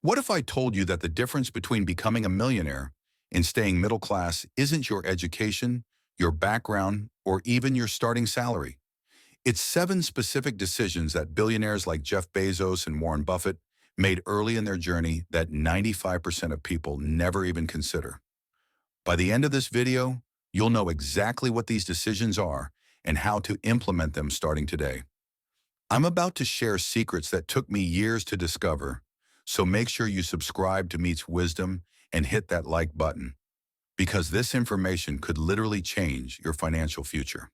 What if I told you that the difference between becoming a millionaire and staying middle class isn't your education, your background, or even your starting salary? It's 7 specific decisions that billionaires like Jeff Bezos and Warren Buffett made early in their journey that 95% of people never even consider. By the end of this video, you'll know exactly what these decisions are and how to implement them starting today. I'm about to share secrets that took me years to discover, so make sure you subscribe to Meets Wisdom and hit that like button, because this information could literally change your financial future.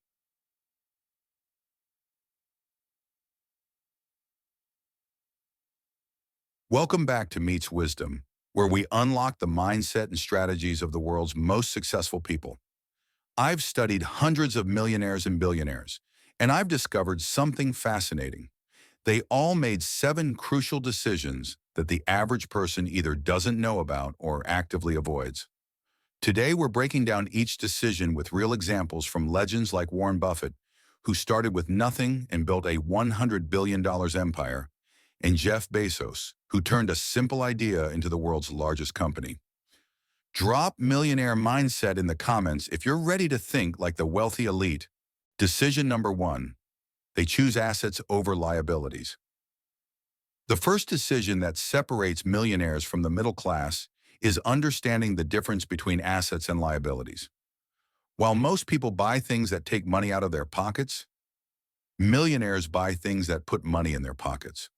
Welcome back to Meets Wisdom, where we unlock the mindset and strategies of the world's most successful people. I've studied hundreds of millionaires and billionaires, and I've discovered something fascinating. They all made 7 crucial decisions that the average person either doesn't know about or actively avoids. Today, we're breaking down each decision with real examples from legends like Warren Buffett, who started with nothing and built a $100 billion empire, and Jeff Bezos, who turned a simple idea into the world's largest company. Drop millionaire mindset in the comments if you're ready to think like the wealthy elite. Decision number 1. They choose assets over liabilities. The first decision that separates millionaires from the middle class is understanding the difference between assets and liabilities. While most people buy things that take money out of their pockets, millionaires buy things that put money in their pockets.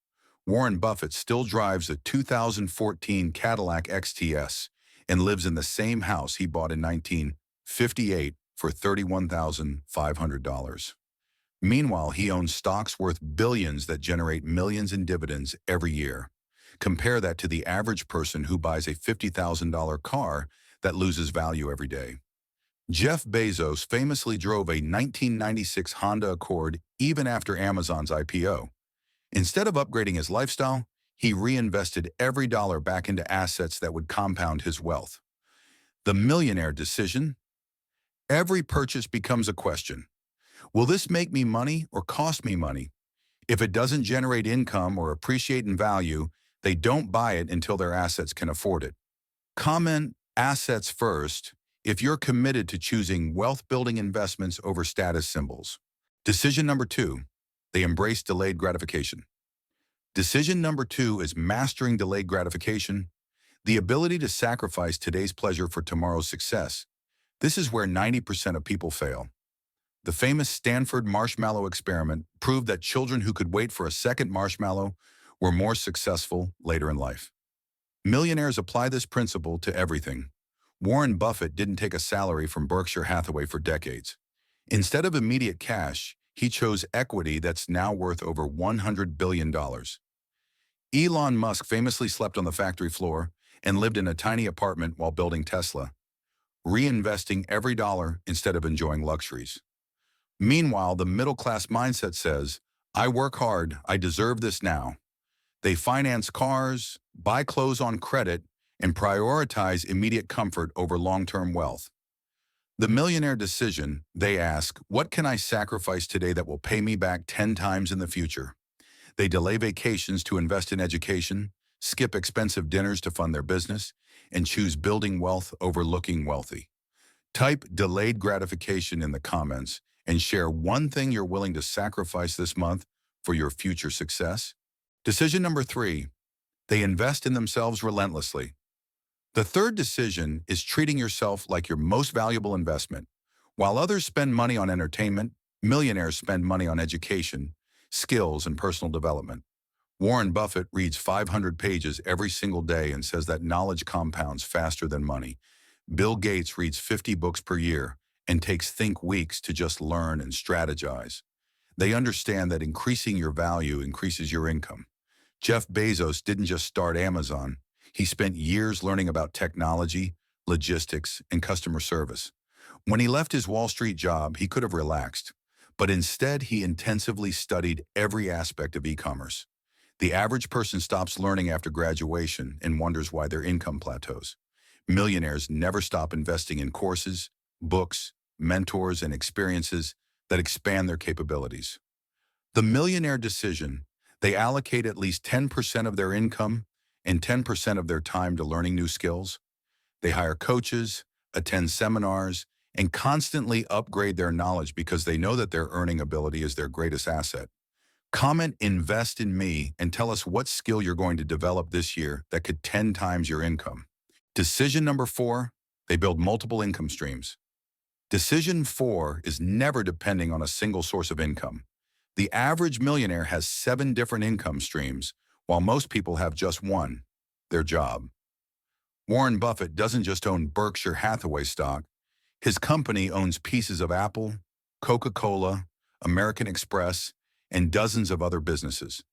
Warren Buffett still drives a 2014 Cadillac XTS and lives in the same house he bought in 1958 for $31,500. Meanwhile, he owns stocks worth billions that generate millions in dividends every year. Compare that to the average person who buys a $50,000 car that loses value every day. Jeff Bezos famously drove a 1996 Honda Accord even after Amazon's IPO. Instead of upgrading his lifestyle, he reinvested every dollar back into assets that would compound his wealth. The millionaire decision. Every purchase becomes a question. Will this make me money or cost me money? If it doesn't generate income or appreciate in value, they don't buy it until their assets can afford it. Comment assets first if you're committed to choosing wealth-building investments over status symbols. Decision number 2, they embrace delayed gratification. Decision number 2 is mastering delayed gratification, the ability to sacrifice today's pleasure for tomorrow's success. This is where 90% of people fail. The famous Stanford marshmallow experiment proved that children who could wait for a second marshmallow were more successful later in life. Millionaires apply this principle to everything. Warren Buffett didn't take a salary from Berkshire Hathaway for decades. Instead of immediate cash, he chose equity that's now worth over $100 billion. Elon Musk famously slept on the factory floor and lived in a tiny apartment while building Tesla, reinvesting every dollar instead of enjoying luxuries. Meanwhile, the middle-class mindset says, I work hard, I deserve this now. They finance cars, buy clothes on credit, and prioritize immediate comfort over long-term wealth. The millionaire decision, they ask, what can I sacrifice today that will pay me back 10 times in the future? They delay vacations to invest in education, skip expensive dinners to fund their business, and choose building wealth over looking wealthy. Type delayed gratification in the comments and share one thing you're willing to sacrifice this month for your future success. Decision number 3, they invest in themselves relentlessly. The third decision is treating yourself like your most valuable investment. While others spend money on entertainment, millionaires spend money on education, skills, and personal development. Warren Buffett reads 500 pages every single day and says that knowledge compounds faster than money. Bill Gates reads 50 books per year and takes think weeks to just learn and strategize. They understand that increasing your value increases your income. Jeff Bezos didn't just start Amazon. He spent years learning about technology, logistics, and customer service. When he left his Wall Street job, he could have relaxed, but instead he intensively studied every aspect of e-commerce. The average person stops learning after graduation and wonders why their income plateaus. Millionaires never stop investing in courses, books, mentors, and experiences that expand their capabilities. The millionaire decision, they allocate at least 10% of their income and 10% of their time to learning new skills. They hire coaches, attend seminars, and constantly upgrade their knowledge because they know that their earning ability is their greatest asset. Comment "Invest in me" and tell us what skill you're going to develop this year that could 10 times your income. Decision number 4, they build multiple income streams. Decision 4 is never depending on a single source of income. The average millionaire has 7 different income streams, while most people have just one, their job. Warren Buffett doesn't just own Berkshire Hathaway stock. His company owns pieces of Apple, Coca-Cola, American Express, and dozens of other businesses.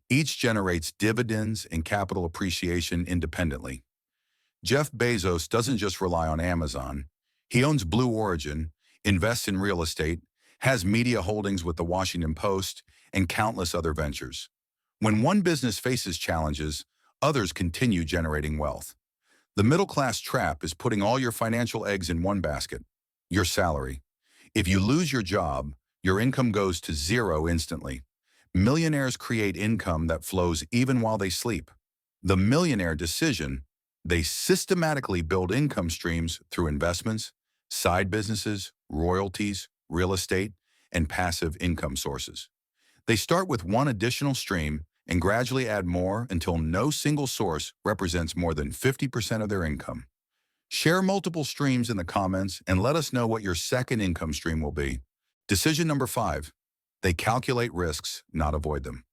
Each generates dividends and capital appreciation independently. Jeff Bezos doesn't just rely on Amazon. He owns Blue Origin, invests in real estate, has media holdings with the Washington Post, and countless other ventures. When one business faces challenges, others continue generating wealth. The middle-class trap is putting all your financial eggs in one basket, your salary. If you lose your job, your income goes to zero instantly. Millionaires create income that flows even while they sleep. The Millionaire decision: they systematically build income streams through investments, side businesses, royalties, real estate, and passive income sources. They start with one additional stream and gradually add more until no single source represents more than 50% of their income. Share multiple streams in the comments and let us know what your second income stream will be. Decision number 5, they calculate risks, not avoid them.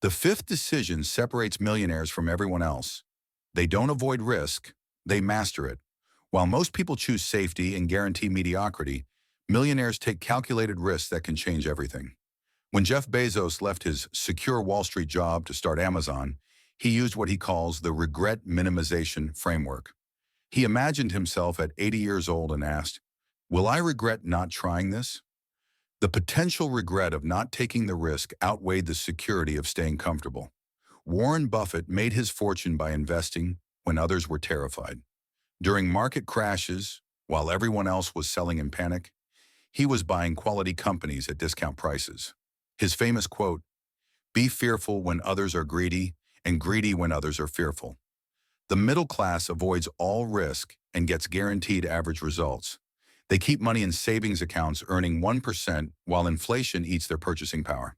The 5th decision separates millionaires from everyone else. They don't avoid risk, they master it. While most people choose safety and guarantee mediocrity, millionaires take calculated risks that can change everything. When Jeff Bezos left his secure Wall Street job to start Amazon, he used what he calls the regret minimization framework. He imagined himself at 80 years old and asked, "Will I regret not trying this?" The potential regret of not taking the risk outweighed the security of staying comfortable. Warren Buffett made his fortune by investing when others were terrified. During market crashes, while everyone else was selling in panic, he was buying quality companies at discount prices. His famous quote, "Be fearful when others are greedy, and greedy when others are fearful." The middle class avoids all risk and gets guaranteed average results. They keep money in savings accounts earning 1% while inflation eats their purchasing power.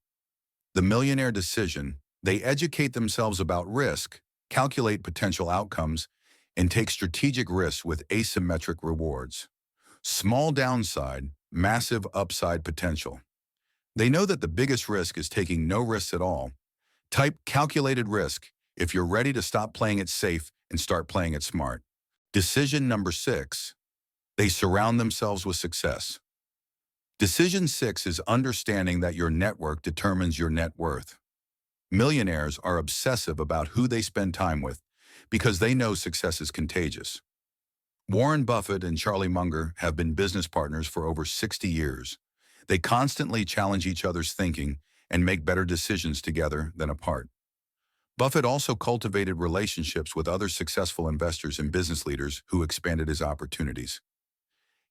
The Millionaire decision: they educate themselves about risk, calculate potential outcomes, and take strategic risks with asymmetric rewards. Small downside, massive upside potential. They know that the biggest risk is taking no risks at all. Type "calculated risk" if you're ready to stop playing it safe and start playing it smart. Decision number 6, they surround themselves with success. Decision 6 is understanding that your network determines your net worth. Millionaires are obsessive about who they spend time with because they know success is contagious. Warren Buffett and Charlie Munger have been business partners for over 60 years. They constantly challenge each other's thinking and make better decisions together than apart. Buffett also cultivated relationships with other successful investors and business leaders who expanded his opportunities.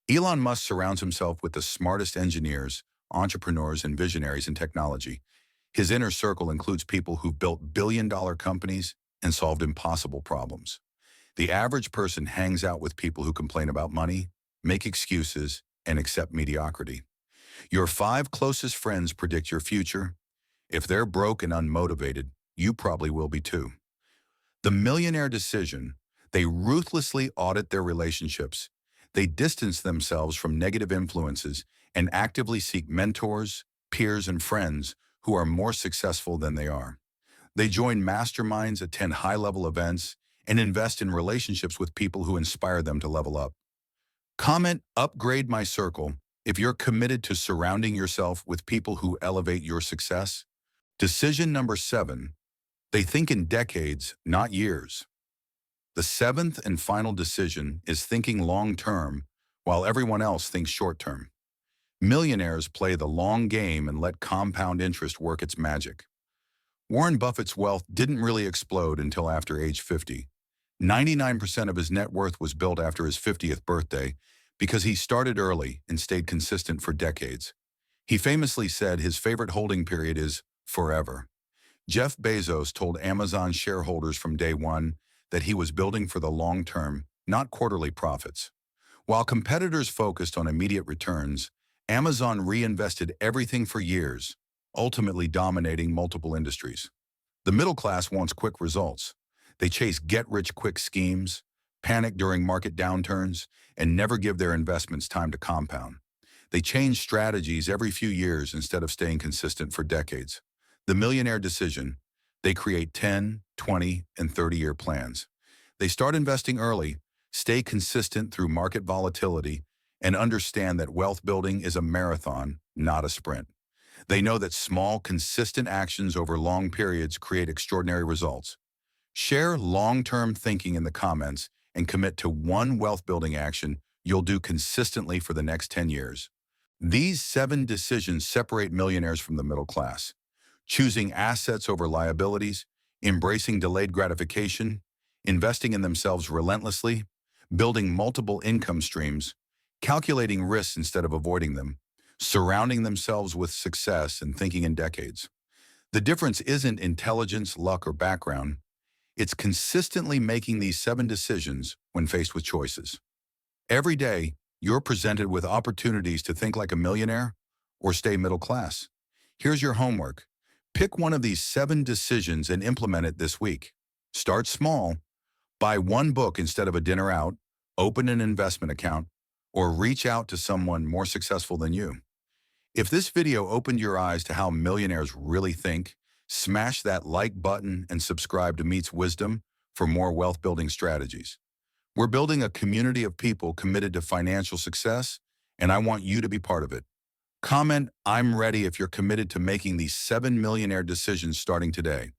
Elon Musk surrounds himself with the smartest engineers, entrepreneurs, and visionaries in technology. His inner circle includes people who've built billion-dollar companies and solved impossible problems. The average person hangs out with people who complain about money, make excuses, and accept mediocrity. Your 5 closest friends predict your future. If they're broke and unmotivated, you probably will be too. The Millionaire decision: they ruthlessly audit their relationships. They distance themselves from negative influences and actively seek mentors, peers, and friends who are more successful than they are. They join masterminds, attend high-level events, and invest in relationships with people who inspire them to level up. Comment "upgrade my circle" if you're committed to surrounding yourself with people who elevate your success. Decision number 7, they think in decades, not years. The 7th and final decision is thinking long-term while everyone else thinks short-term. Millionaires play the long game and let compound interest work its magic. Warren Buffett's wealth didn't really explode until after age 50. 99% of his net worth was built after his 50th birthday because he started early and stayed consistent for decades. He famously said his favorite holding period is forever. Jeff Bezos told Amazon shareholders from day one that he was building for the long term, not quarterly profits. While competitors focused on immediate returns, Amazon reinvested everything for years, ultimately dominating multiple industries. The middle class wants quick results. They chase get-rich-quick schemes, panic during market downturns, and never give their investments time to compound. They change strategies every few years instead of staying consistent for decades. The millionaire decision: they create 10, 20, and 30-year plans. They start investing early, stay consistent through market volatility, and understand that wealth building is a marathon, not a sprint. They know that small, consistent actions over long periods create extraordinary results. Share long-term thinking in the comments and commit to one wealth-building action you'll do consistently for the next 10 years. These 7 decisions separate millionaires from the middle class: choosing assets over liabilities, embracing delayed gratification, investing in themselves relentlessly, building multiple income streams, calculating risks instead of avoiding them, surrounding themselves with success and thinking in decades. The difference isn't intelligence, luck, or background. It's consistently making these 7 decisions when faced with choices. Every day, you're presented with opportunities to think like a millionaire or stay middle class. Here's your homework. Pick one of these 7 decisions and implement it this week. Start small. Buy one book instead of a dinner out, open an investment account, or reach out to someone more successful than you. If this video opened your eyes to how millionaires really think, smash that like button and subscribe to Meets Wisdom for more wealth-building strategies. We're building a community of people committed to financial success, and I want you to be part of it. Comment "I'm ready" if you're committed to making these 7 millionaire decisions starting today.